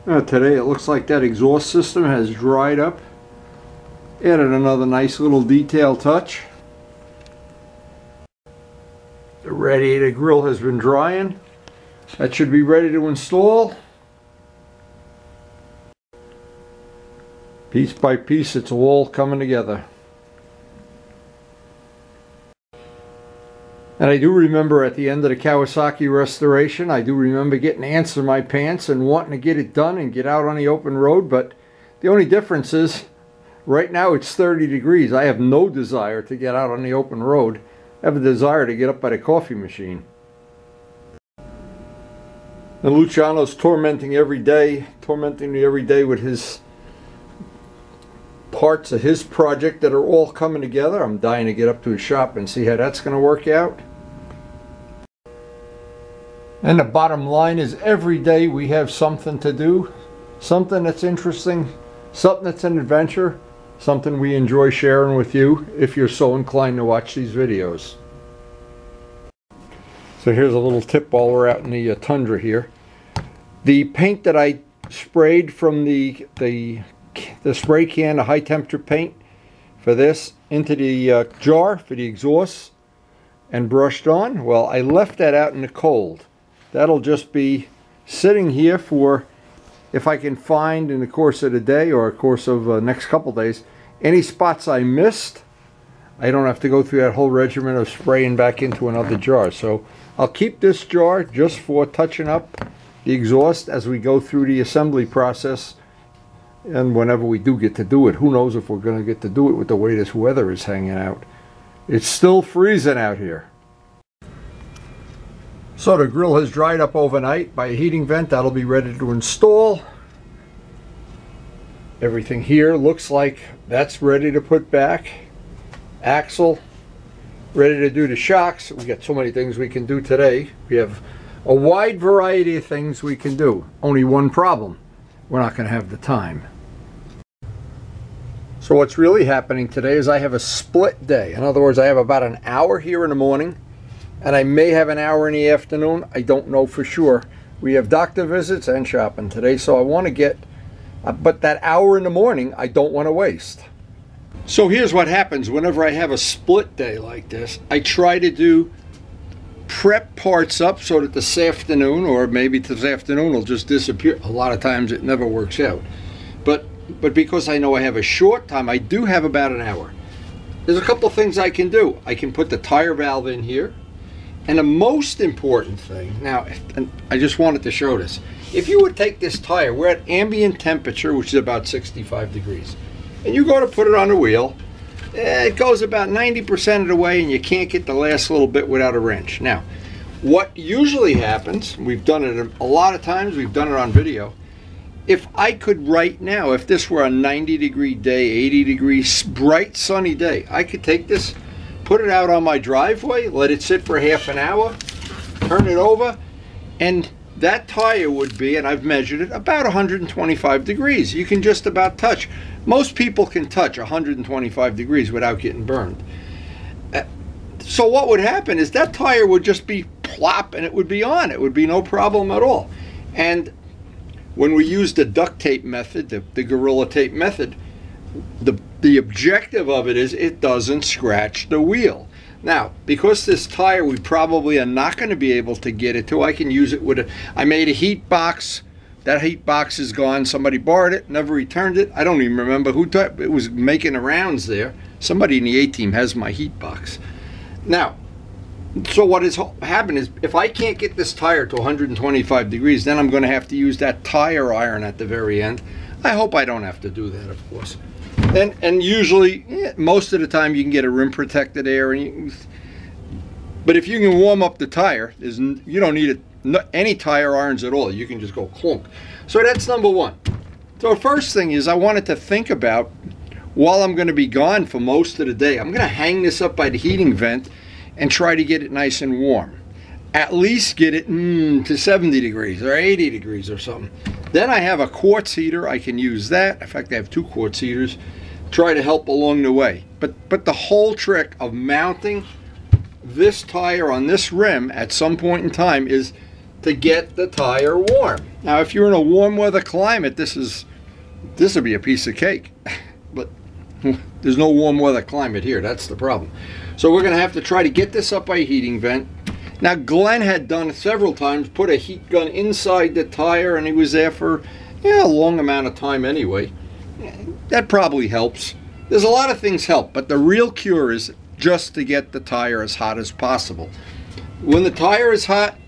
Today it looks like that exhaust system has dried up. Added another nice little detail touch. The radiator grill has been drying. That should be ready to install. Piece by piece, it's all coming together. And I do remember at the end of the Kawasaki restoration, I do remember getting ants in my pants and wanting to get it done and get out on the open road, but the only difference is right now it's 30 degrees. I have no desire to get out on the open road. I have a desire to get up by the coffee machine. And Luciano's tormenting me every day with his parts of his project that are all coming together. I'm dying to get up to his shop and see how that's going to work out. And the bottom line is every day we have something to do, something that's interesting, something that's an adventure, something we enjoy sharing with you if you're so inclined to watch these videos. So here's a little tip while we're out in the tundra here. The paint that I sprayed from the spray can, the high temperature paint for this, into the jar for the exhaust and brushed on, well, I left that out in the cold. That'll just be sitting here for, if I can find in the course of the day or course of next couple days, any spots I missed, I don't have to go through that whole regimen of spraying back into another jar. So I'll keep this jar just for touching up the exhaust as we go through the assembly process. And whenever we do get to do it, who knows if we're going to get to do it with the way this weather is hanging out. It's still freezing out here. So the grill has dried up overnight by a heating vent. That'll be ready to install. Everything here looks like that's ready to put back. Axle ready to do the shocks. We got so many things we can do today. We have a wide variety of things we can do. Only one problem: we're not going to have the time. So what's really happening today is I have a split day. In other words, I have about an hour here in the morning and I may have an hour in the afternoon. I don't know for sure. We have doctor visits and shopping today, so I want to get, but that hour in the morning I don't want to waste. So here's what happens whenever I have a split day like this. I try to do prep parts up so that this afternoon, or maybe this afternoon, will just disappear. A lot of times it never works out. But because I know I have a short time, I do have about an hour. There's a couple of things I can do. I can put the tire valve in here. And the most important thing, now, and I just wanted to show this. If you would take this tire, we're at ambient temperature, which is about 65 degrees. And you go to put it on the wheel, it goes about 90% of the way and you can't get the last little bit without a wrench. Now, what usually happens, we've done it a lot of times, we've done it on video. If I could right now, if this were a 90-degree day, 80-degree, bright sunny day, I could take this, put it out on my driveway, let it sit for half an hour, turn it over, and that tire would be, and I've measured it, about 125 degrees. You can just about touch. Most people can touch 125 degrees without getting burned. So what would happen is that tire would just be plop and it would be on. It would be no problem at all. And when we use the duct tape method, the Gorilla Tape method, the objective of it is it doesn't scratch the wheel. Now, because this tire we probably are not going to be able to get it to, I can use it with I made a heat box. That heat box is gone. Somebody borrowed it, never returned it. I don't even remember who it was making the rounds there. Somebody in the A-team has my heat box. Now, so what has happened is if I can't get this tire to 125 degrees, then I'm going to have to use that tire iron at the very end. I hope I don't have to do that, of course. And usually, most of the time, you can get a rim protected air. But if you can warm up the tire, you don't need any tire irons at all. You can just go clunk. So that's number one. So the first thing is I wanted to think about, while I'm going to be gone for most of the day, I'm going to hang this up by the heating vent and try to get it nice and warm. At least get it to 70 degrees or 80 degrees or something. Then I have a quartz heater. I can use that. In fact, I have 2 quartz heaters. Try to help along the way. But the whole trick of mounting this tire on this rim at some point in time is to get the tire warm. Now, if you're in a warm weather climate, this would be a piece of cake. But there's no warm weather climate here. That's the problem. So we're going to have to try to get this up by a heating vent. Now, Glenn had done it several times, put a heat gun inside the tire, and he was there for a long amount of time anyway. That probably helps. There's a lot of things help, but the real cure is just to get the tire as hot as possible. When the tire is hot,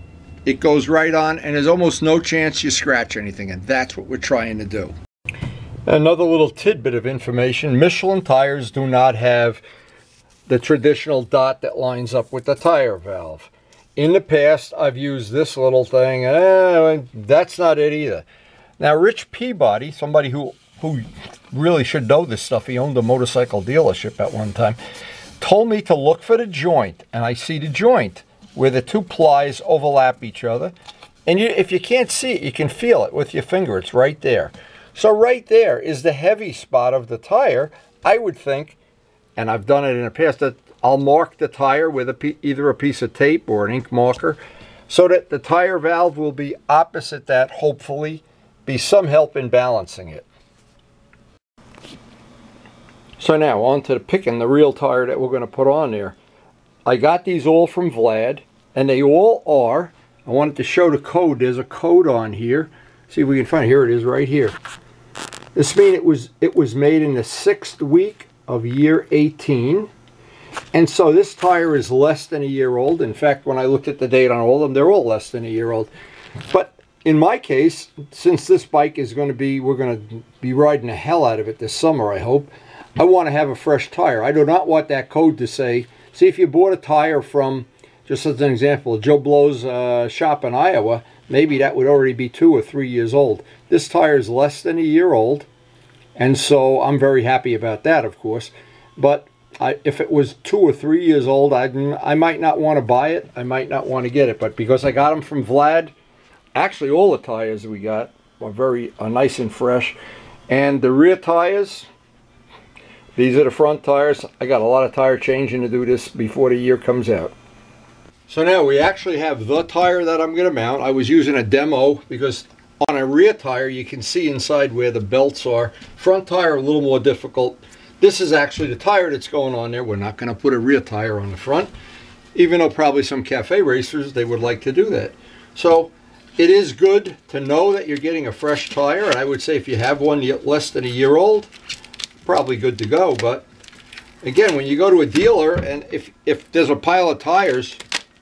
it goes right on, and there's almost no chance you scratch anything, and that's what we're trying to do. Another little tidbit of information: Michelin tires do not have the traditional dot that lines up with the tire valve. In the past, I've used this little thing, and that's not it either. Now, Rich Peabody, somebody who really should know this stuff, he owned a motorcycle dealership at one time, told me to look for the joint, and I see the joint where the two plies overlap each other. And if you can't see it, you can feel it with your finger. It's right there. So right there is the heavy spot of the tire. I would think, and I've done it in the past, that I'll mark the tire with either a piece of tape or an ink marker so that the tire valve will be opposite that, hopefully be some help in balancing it. So now on to picking the real tire that we're going to put on there. I got these all from Vlad, and they all are. I wanted to show the code. There's a code on here. See if we can find it. Here it is right here. This means it was made in the 6th week of year 18. And so this tire is less than a year old. In fact, when I looked at the date on all of them, they're all less than a year old. But in my case, since this bike is going to be, we're going to be riding the hell out of it this summer, I hope, I want to have a fresh tire. I do not want that code to say, see, if you bought a tire from, just as an example, Joe Blow's shop in Iowa, maybe that would already be 2 or 3 years old. This tire is less than a year old, and so I'm very happy about that, of course. But if it was 2 or 3 years old, I might not want to buy it. I might not want to get it. But because I got them from Vlad, actually all the tires we got are nice and fresh. And the rear tires, these are the front tires. I got a lot of tire changing to do this before the year comes out. So now we actually have the tire that I'm going to mount. I was using a demo because on a rear tire you can see inside where the belts are. Front tire a little more difficult. This is actually the tire that's going on there. We're not going to put a rear tire on the front, even though probably some cafe racers, they would like to do that. So it is good to know that you're getting a fresh tire, and I would say if you have one less than a year old, probably good to go. But again, when you go to a dealer and if there's a pile of tires,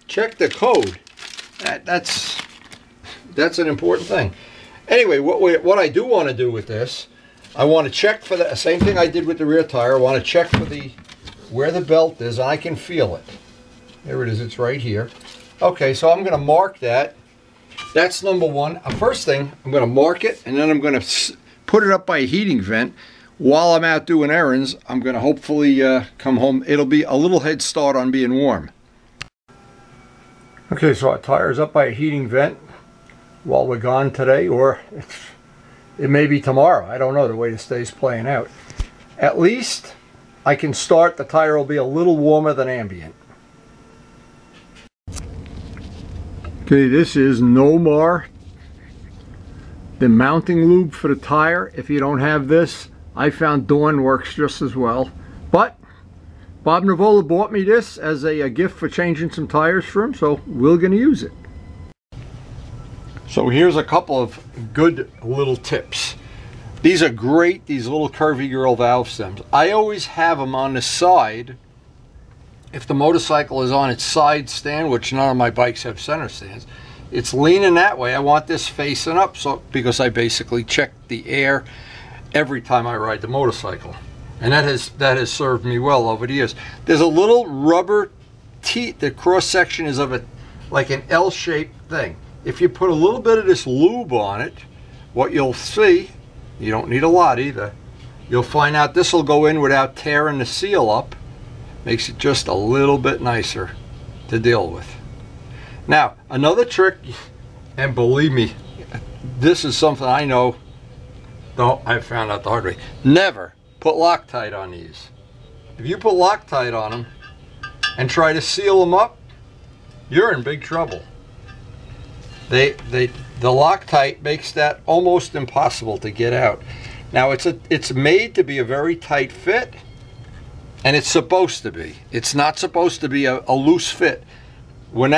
check the code. That's an important thing. Anyway, what I do want to do with this, I want to check for the same thing I did with the rear tire. I want to check for where the belt is, and I can feel it. There it is. It's right here. Okay, so I'm going to mark that. That's number one. First thing, I'm going to mark it, and then I'm going to put it up by a heating vent. While I'm out doing errands, I'm going to hopefully come home. It'll be a little head start on being warm. Okay, so our tire's up by a heating vent while we're gone today, or it may be tomorrow. I don't know the way this day's playing out. At least I can start. The tire will be a little warmer than ambient. Okay, this is Nomar, the mounting lube for the tire. If you don't have this, I found Dawn works just as well. But Bob Navola bought me this as a gift for changing some tires for him, so we're going to use it. So here's a couple of good little tips. These are great, these little curvy girl valve stems. I always have them on the side. If the motorcycle is on its side stand, which none of my bikes have center stands, it's leaning that way. I want this facing up, so because I basically check the air every time I ride the motorcycle. And that has served me well over the years. There's a little rubber teeth. The cross section is of like an L-shaped thing. If you put a little bit of this lube on it, what you'll see, you don't need a lot either, you'll find out this will go in without tearing the seal up. Makes it just a little bit nicer to deal with. Now, another trick, and believe me, this is something I know, though I found out the hard way. Never put Loctite on these. If you put Loctite on them and try to seal them up, you're in big trouble. the Loctite makes that almost impossible to get out. Now it's made to be a very tight fit, and it's supposed to be. It's not supposed to be a loose fit. When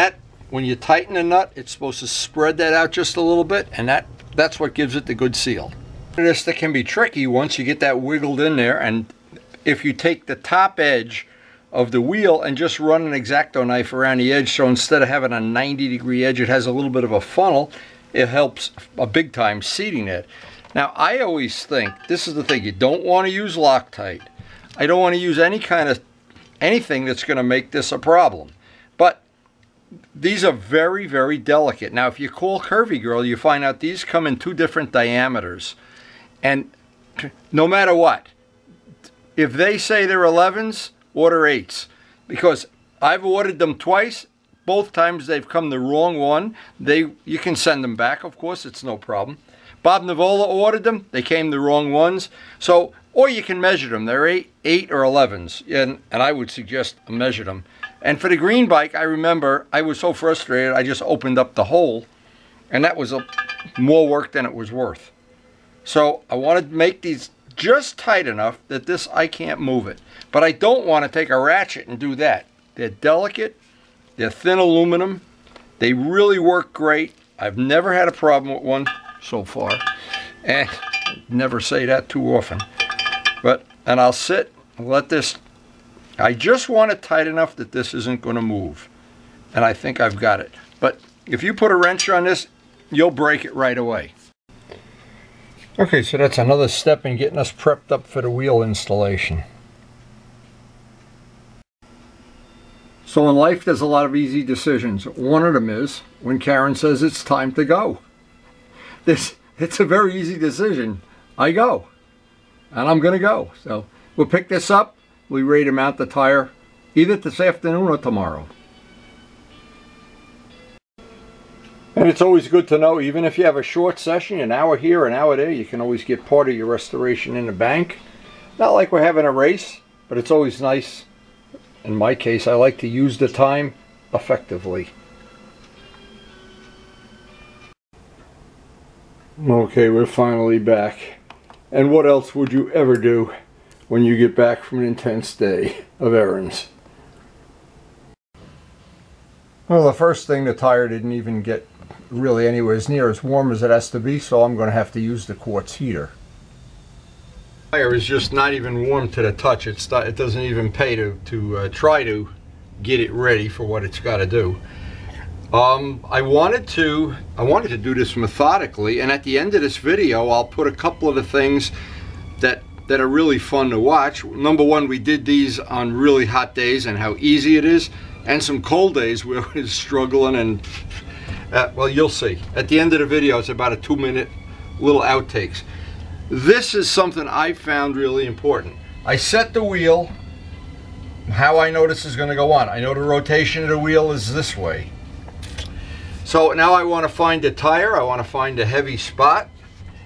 you tighten a nut, it's supposed to spread that out just a little bit, and that's what gives it the good seal. This that can be tricky once you get that wiggled in there, and if you take the top edge of the wheel and just run an X-Acto knife around the edge, so instead of having a 90-degree edge, it has a little bit of a funnel, it helps a big time seating it. Now, I always think, this is the thing, you don't want to use Loctite. I don't want to use anything that's going to make this a problem. But these are very, very delicate. Now, if you call Curvy Girl, you find out these come in 2 different diameters. And no matter what, if they say they're 11s, order 8s. Because I've ordered them twice. Both times they've come the wrong one. You can send them back, of course, it's no problem. Bob Navola ordered them, they came the wrong ones. So, or you can measure them, they're 8 or 11s, and I would suggest measure them. And for the green bike, I remember I was so frustrated, I just opened up the hole, and that was more work than it was worth. So I wanted to make these just tight enough that I can't move it. But I don't want to take a ratchet and do that. They're delicate, they're thin aluminum, they really work great. I've never had a problem with one so far. And never say that too often. And I'll sit and let this, I just want it tight enough that this isn't going to move. And I think I've got it. But if you put a wrench on this, you'll break it right away. Okay, so that's another step in getting us prepped up for the wheel installation. So in life, there's a lot of easy decisions. One of them is when Karen says it's time to go. It's a very easy decision. I go. And I'm going to go. So we'll pick this up. We'll be ready to mount the tire either this afternoon or tomorrow. And it's always good to know, even if you have a short session, an hour here, an hour there, you can always get part of your restoration in the bank. Not like we're having a race, but it's always nice. In my case, I like to use the time effectively. Okay, we're finally back. And what else would you ever do when you get back from an intense day of errands? Well, the first thing, the tire didn't even get really anywhere near as warm as it has to be, so I'm going to have to use the quartz heater. The tire is just not even warm to the touch. It doesn't even pay to try to get it ready for what it's got to do. I wanted to do this methodically, and at the end of this video I'll put a couple of the things that are really fun to watch. Number one, we did these on really hot days and how easy it is, and some cold days where we're struggling, and well, you'll see. At the end of the video, it's about a 2-minute little outtakes. This is something I found really important. I set the wheel, how I know this is going to go on. I know the rotation of the wheel is this way. So now I want to find a tire, I want to find a heavy spot,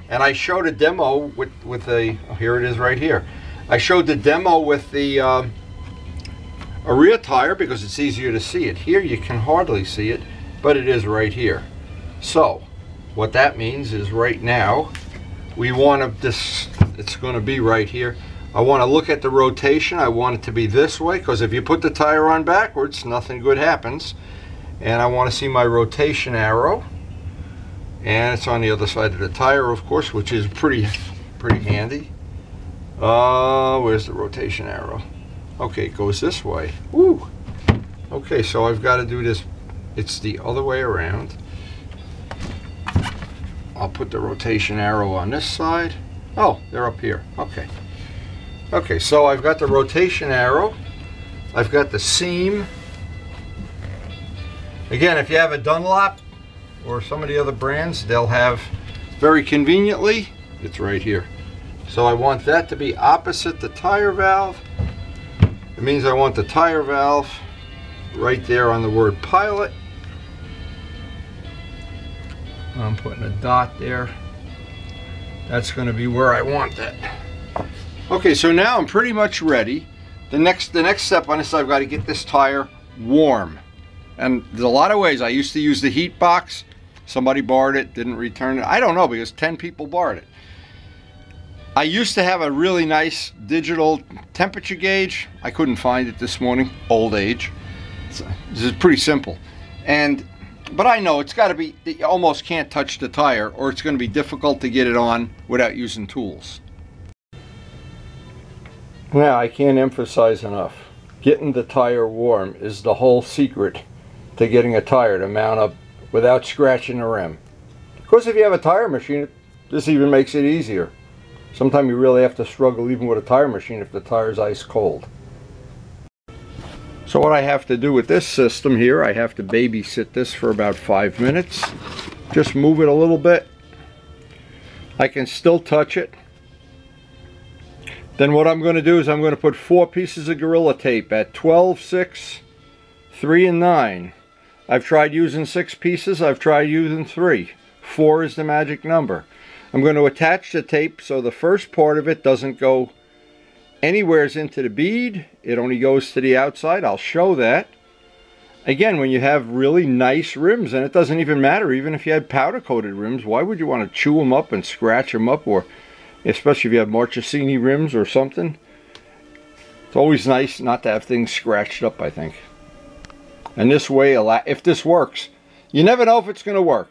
and I showed a demo with a, oh, here it is right here. I showed the demo with the a rear tire because it's easier to see it. Here you can hardly see it, but it is right here. So what that means is right now we want to, it's going to be right here. I want to look at the rotation. I want it to be this way, because if you put the tire on backwards, nothing good happens. And I want to see my rotation arrow, and it's on the other side of the tire, of course, which is pretty handy. Where's the rotation arrow? Okay, it goes this way. Woo! Okay, so I've got to do this. It's the other way around. I'll put the rotation arrow on this side. Oh, they're up here. Okay. Okay, so I've got the rotation arrow. I've got the seam. Again, if you have a Dunlop or some of the other brands, they'll have, very conveniently, it's right here. So I want that to be opposite the tire valve. It means I want the tire valve right there on the word pilot. I'm putting a dot there. That's going to be where I want that. Okay, so now I'm pretty much ready. The next step on this, I've got to get this tire warm. And there's a lot of ways. I used to use the heat box. Somebody borrowed it, didn't return it. I don't know, because 10 people borrowed it. I used to have a really nice digital temperature gauge. I couldn't find it this morning, old age. So this is pretty simple. But I know it's got to be, you almost can't touch the tire, or it's going to be difficult to get it on without using tools. Now, I can't emphasize enough, getting the tire warm is the whole secret to getting a tire to mount up without scratching the rim. Of course, if you have a tire machine, this even makes it easier. Sometimes you really have to struggle even with a tire machine if the tire is ice cold. So what I have to do with this system here, I have to babysit this for about 5 minutes. Just move it a little bit. I can still touch it. Then what I'm going to do is I'm going to put 4 pieces of Gorilla Tape at 12, 6, 3, and 9. I've tried using 6 pieces, I've tried using 3. 4 is the magic number. I'm going to attach the tape so the first part of it doesn't go anywhere into the bead. It only goes to the outside. I'll show that. Again, when you have really nice rims, and it doesn't even matter, even if you had powder coated rims, why would you want to chew them up and scratch them up, or especially if you have Marchesini rims or something? It's always nice not to have things scratched up, I think. And this way, if this works, you never know if it's going to work.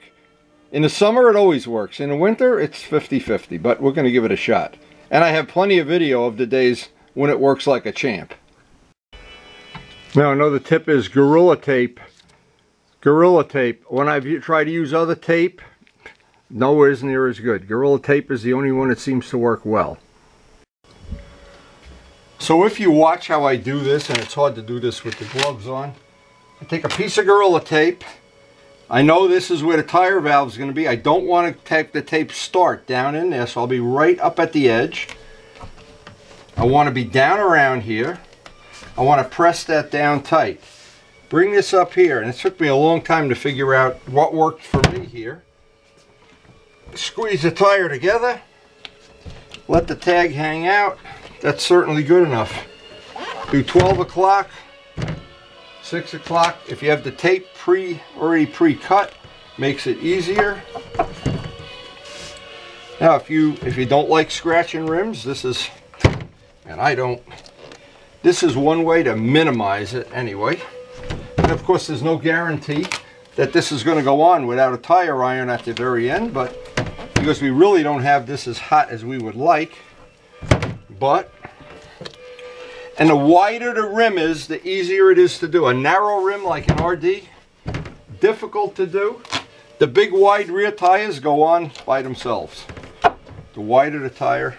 In the summer, it always works. In the winter, it's 50-50, but we're going to give it a shot. And I have plenty of video of the days when it works like a champ. Now, another tip is Gorilla Tape. Gorilla Tape. When I've tried to use other tape, nowhere is near as good. Gorilla Tape is the only one that seems to work well. So if you watch how I do this, and it's hard to do this with the gloves on, I take a piece of Gorilla Tape. I know this is where the tire valve is going to be. I don't want to take the tape start down in there, so I'll be right up at the edge. I want to be down around here. I want to press that down tight. Bring this up here, and it took me a long time to figure out what worked for me here. Squeeze the tire together. Let the tag hang out. That's certainly good enough. Do 12 o'clock. 6 o'clock. If you have the tape already pre-cut, makes it easier. Now, if you don't like scratching rims, this is, and I don't, this is one way to minimize it anyway. And of course, there's no guarantee that this is going to go on without a tire iron at the very end, but because we really don't have this as hot as we would like, and the wider the rim is, the easier it is to do. A narrow rim like an RD, difficult to do. The big wide rear tires go on by themselves. The wider the tire,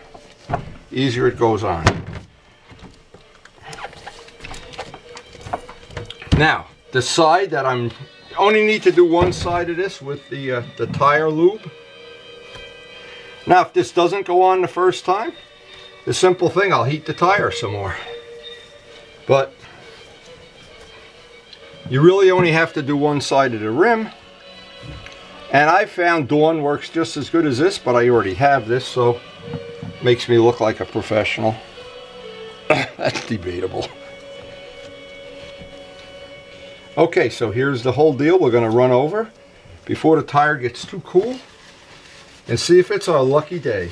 easier it goes on. Now, the side that I only need to do one side of this with the tire lube. Now, if this doesn't go on the first time, the simple thing, I'll heat the tire some more. But you really only have to do one side of the rim. And I found Dawn works just as good as this, but I already have this, so it makes me look like a professional. That's debatable. Okay, so here's the whole deal. We're going to run over before the tire gets too cool and see if it's our lucky day.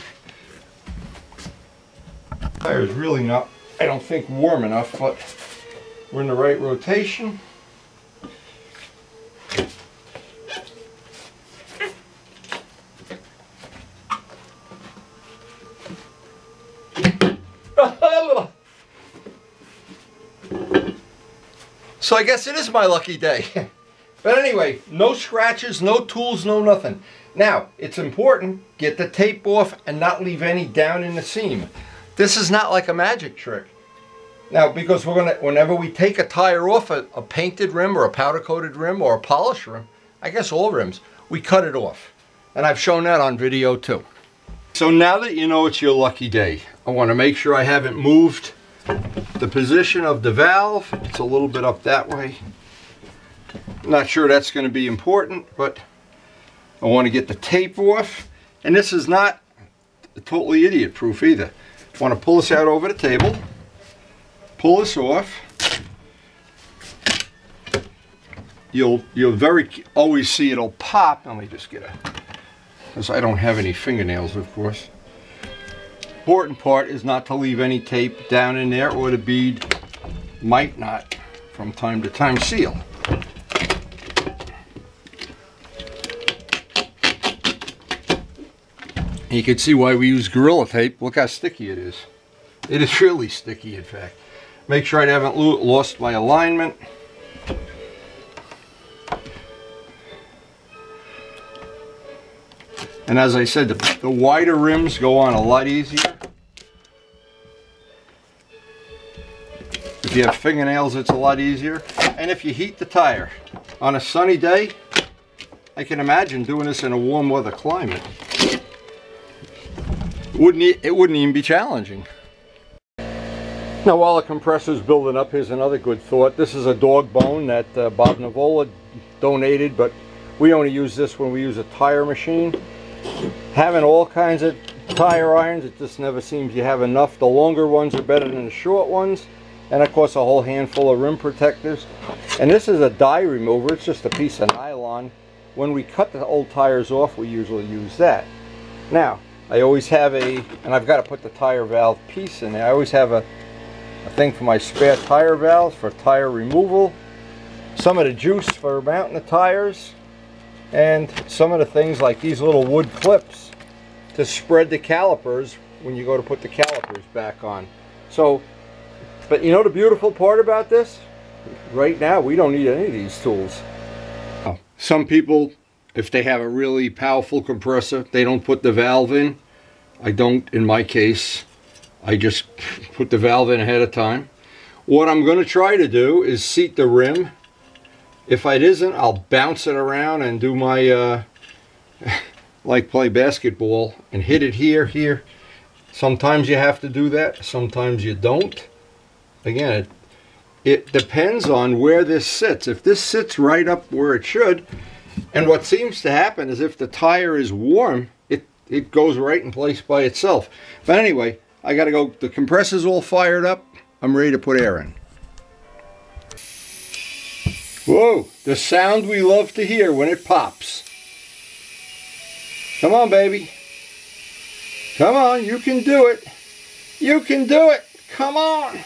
The tire is really not, I don't think, warm enough, but we're in the right rotation. So I guess it is my lucky day. But anyway, no scratches, no tools, no nothing. Now, it's important, get the tape off and not leave any down in the seam. This is not like a magic trick. Now, because we're gonna, whenever we take a tire off a painted rim or a powder coated rim or a polished rim, I guess all rims, we cut it off. And I've shown that on video too. So now that you know it's your lucky day, I want to make sure I haven't moved the position of the valve. It's a little bit up that way. Not sure that's going to be important, but I want to get the tape off. And this is not totally idiot proof either. I want to pull this out over the table, pull this off, you'll always see it'll pop. Let me just get because I don't have any fingernails, of course. Important part is not to leave any tape down in there, or the bead might not from time to time seal. You can see why we use Gorilla Tape. Look how sticky it is. It is really sticky, in fact. Make sure I haven't lost my alignment. And as I said, the wider rims go on a lot easier. If you have fingernails, it's a lot easier. And if you heat the tire on a sunny day, I can imagine doing this in a warm weather climate. It wouldn't even be challenging. Now, while the compressor's building up, here's another good thought. This is a dog bone that Bob Navola donated, but we only use this when we use a tire machine. Having all kinds of tire irons, it just never seems you have enough. The longer ones are better than the short ones, and of course a whole handful of rim protectors. And this is a dye remover. It's just a piece of nylon. When we cut the old tires off, we usually use that. Now, I always have and I've got to put the tire valve piece in there. I always have a thing for my spare tire valves for tire removal, some of the juice for mounting the tires, and some of the things like these little wood clips to spread the calipers when you go to put the calipers back on. So, but you know the beautiful part about this? Right now we don't need any of these tools. Some people, if they have a really powerful compressor, they don't put the valve in. I don't in my case. I just put the valve in ahead of time. What I'm going to try to do is seat the rim. If it isn't, I'll bounce it around and do my, like play basketball and hit it here. Sometimes you have to do that, sometimes you don't. Again, it depends on where this sits. If this sits right up where it should, and what seems to happen is if the tire is warm, it goes right in place by itself. But anyway, I gotta go. The compressor's all fired up. I'm ready to put air in. Whoa, the sound we love to hear when it pops. Come on, baby. Come on, you can do it. You can do it. Come on.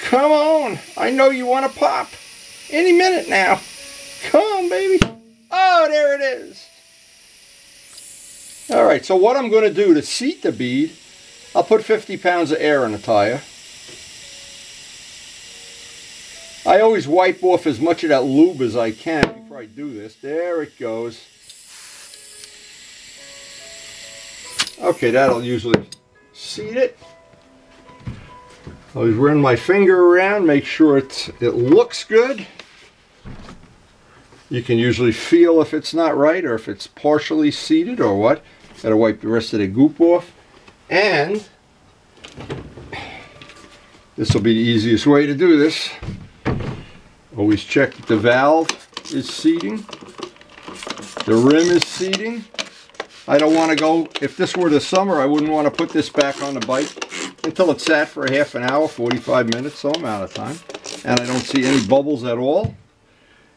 Come on. I know you want to pop. Any minute now. Come on, baby. Oh, there it is. All right, so what I'm going to do to seat the bead, I'll put 50 pounds of air in the tire. I always wipe off as much of that lube as I can before I do this. There it goes. Okay, that'll usually seat it. Always run my finger around, make sure it looks good. You can usually feel if it's not right or if it's partially seated or what. Gotta wipe the rest of the goop off. And this will be the easiest way to do this. Always check that the valve is seating. The rim is seating. I don't want to go, if this were the summer, I wouldn't want to put this back on the bike until it sat for a half an hour, 45 minutes, some amount of time. And I don't see any bubbles at all.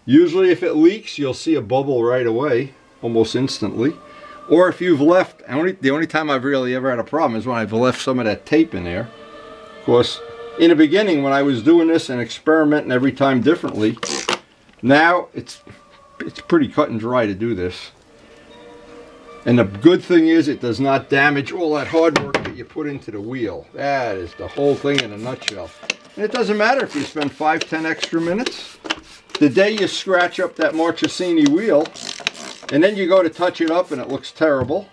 Usually if it leaks, you'll see a bubble right away, almost instantly. Or if you've left, the only time I've really ever had a problem is when I've left some of that tape in there. Of course, in the beginning when I was doing this and experimenting every time differently, now it's pretty cut and dry to do this. And the good thing is it does not damage all that hard work that you put into the wheel. That is the whole thing in a nutshell. And it doesn't matter if you spend 5-10 extra minutes. The day you scratch up that Marchesini wheel and then you go to touch it up and it looks terrible,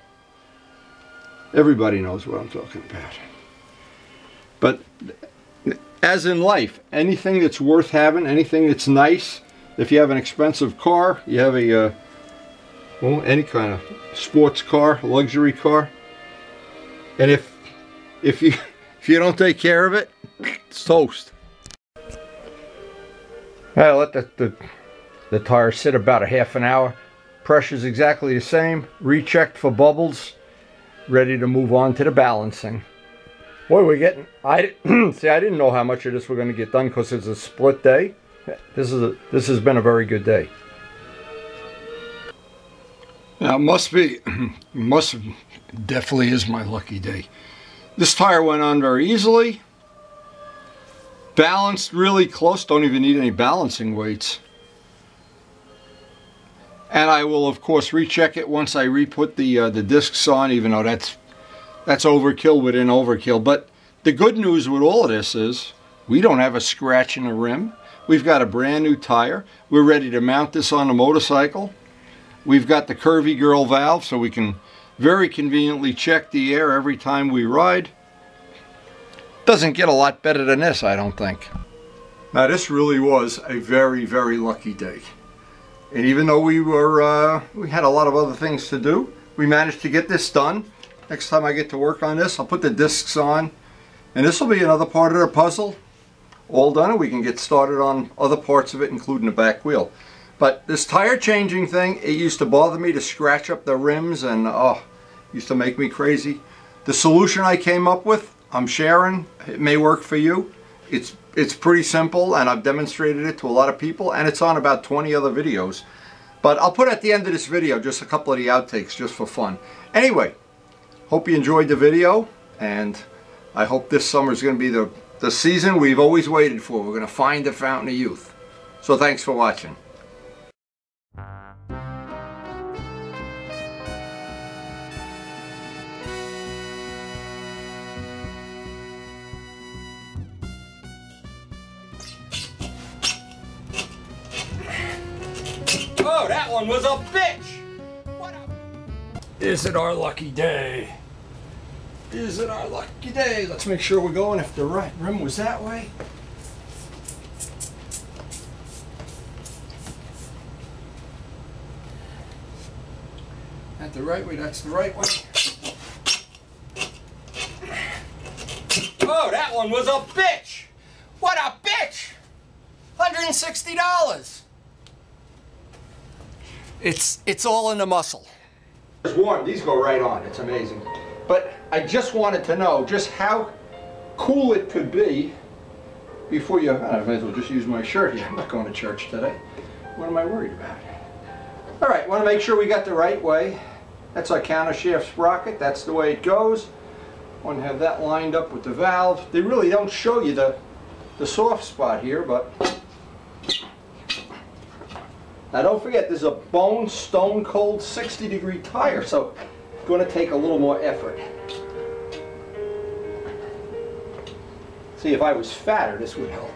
everybody knows what I'm talking about. But as in life, anything that's worth having, anything that's nice, if you have an expensive car, you have a well, any kind of sports car, luxury car, and if you don't take care of it, it's toast. I let the tire sit about a half an hour. Pressure's exactly the same. Rechecked for bubbles. Ready to move on to the balancing. Boy, we're getting. See, I didn't know how much of this we're going to get done because it's a split day. This has been a very good day. Now definitely is my lucky day. This tire went on very easily. Balanced really close, don't even need any balancing weights. And I will of course recheck it once I re-put the discs on, even though that's overkill within overkill. But the good news with all of this is we don't have a scratch in the rim. We've got a brand new tire. We're ready to mount this on the motorcycle. We've got the Curvy Girl valve, so we can very conveniently check the air every time we ride. Doesn't get a lot better than this, I don't think. Now this really was a very, very lucky day. And even though we had a lot of other things to do, we managed to get this done. Next time I get to work on this, I'll put the discs on, and this will be another part of the puzzle. All done, and we can get started on other parts of it, including the back wheel. But this tire changing thing, it used to bother me to scratch up the rims, and oh, it used to make me crazy. The solution I came up with, I'm sharing. It may work for you. It's pretty simple, and I've demonstrated it to a lot of people, and it's on about 20 other videos. But I'll put at the end of this video just a couple of the outtakes just for fun. Anyway, hope you enjoyed the video, and I hope this summer is going to be the season we've always waited for. We're going to find the fountain of youth. So thanks for watching. Oh, that one was a bitch! What a... Is it our lucky day? Is it our lucky day? Let's make sure we're going if the right rim was that way. At the right way, that's the right way. Oh, that one was a bitch! What a bitch! $160! It's all in the muscle. It's warm. These go right on. It's amazing. But I just wanted to know just how cool it could be before you... I might as well just use my shirt here. I'm not going to church today. What am I worried about? All right, want to make sure we got the right way. That's our countershaft sprocket. That's the way it goes. Want to have that lined up with the valve. They really don't show you the soft spot here, but... Now don't forget, this is a bone, stone cold 60-degree tire, so it's going to take a little more effort. See, if I was fatter, this would help.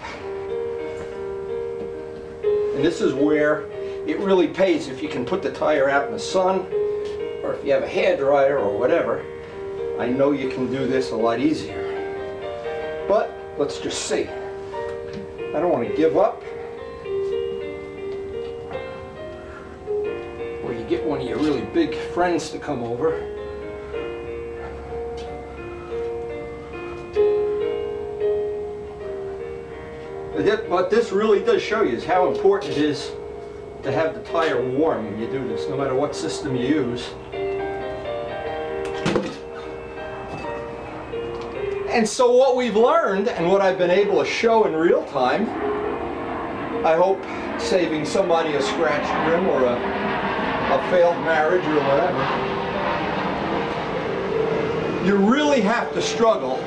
And this is where it really pays if you can put the tire out in the sun, or if you have a hairdryer or whatever. I know you can do this a lot easier. But let's just see. I don't want to give up. Get one of your really big friends to come over. What this really does show you is how important it is to have the tire warm when you do this, no matter what system you use. And so what we've learned, and what I've been able to show in real time, I hope saving somebody a scratched rim or a failed marriage or whatever. You really have to struggle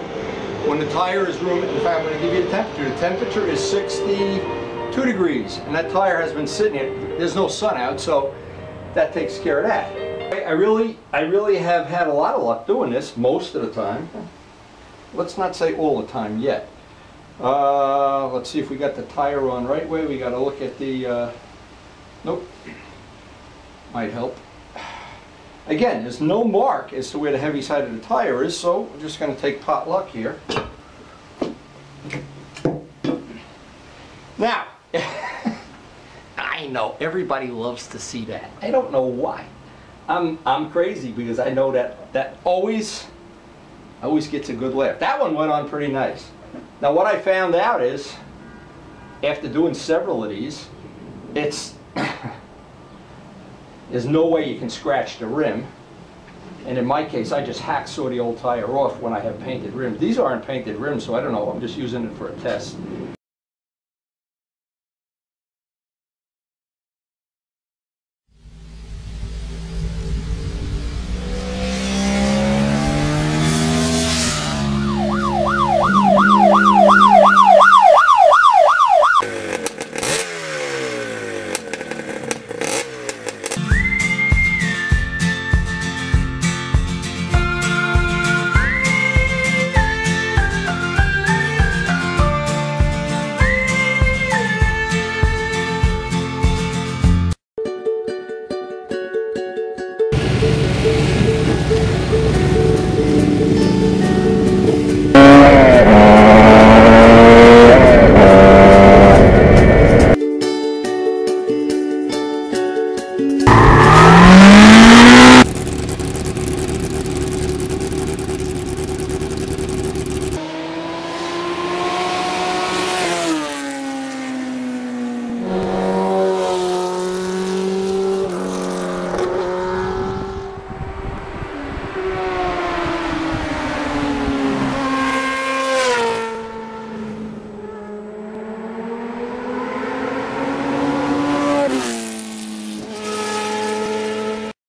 when the tire is room. In fact, I'm going to give you the temperature. The temperature is 62 degrees, and that tire has been sitting here. There's no sun out, so that takes care of that. I really have had a lot of luck doing this most of the time. Let's not say all the time yet. Let's see if we got the tire on right way. We got to look at the. Nope. Might help. Again, there's no mark as to where the heavy side of the tire is, so we're just going to take pot luck here. Now, I know everybody loves to see that. I don't know why. I'm crazy because I know that always gets a good laugh. That one went on pretty nice. Now, what I found out is, after doing several of these, there's no way you can scratch the rim. And in my case, I just hacksaw the old tire off when I have painted rims. These aren't painted rims, so I don't know. I'm just using it for a test.